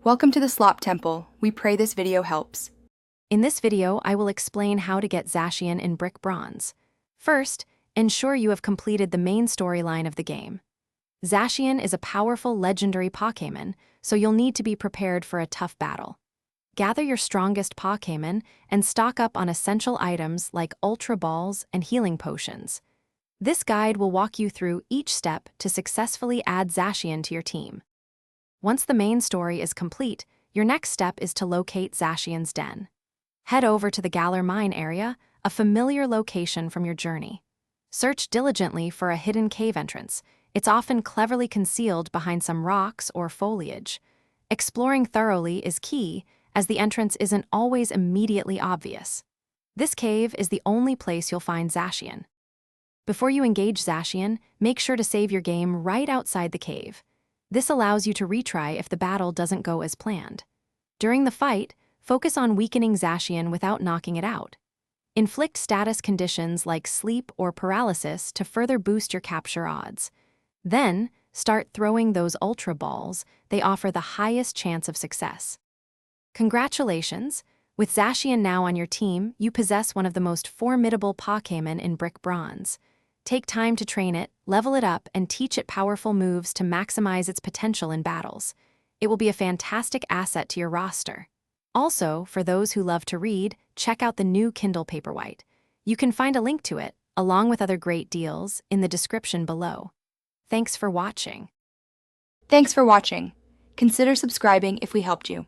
Welcome to the Slop Temple. We pray this video helps. In this video, I will explain how to get Zacian in Brick Bronze. First, ensure you have completed the main storyline of the game. Zacian is a powerful legendary Pokémon, so you'll need to be prepared for a tough battle. Gather your strongest Pokémon and stock up on essential items like Ultra Balls and healing potions. This guide will walk you through each step to successfully add Zacian to your team. Once the main story is complete, your next step is to locate Zacian's den. Head over to the Galar Mine area, a familiar location from your journey. Search diligently for a hidden cave entrance. It's often cleverly concealed behind some rocks or foliage. Exploring thoroughly is key, as the entrance isn't always immediately obvious. This cave is the only place you'll find Zacian. Before you engage Zacian, make sure to save your game right outside the cave. This allows you to retry if the battle doesn't go as planned. During the fight, focus on weakening Zacian without knocking it out. Inflict status conditions like sleep or paralysis to further boost your capture odds. Then, start throwing those Ultra Balls. They offer the highest chance of success. Congratulations! With Zacian now on your team, you possess one of the most formidable Pokémon in Brick Bronze. Take time to train it, level it up, and teach it powerful moves to maximize its potential in battles. It will be a fantastic asset to your roster. Also, for those who love to read, check out the new Kindle Paperwhite. You can find a link to it, along with other great deals, in the description below. Thanks for watching. Thanks for watching. Consider subscribing if we helped you.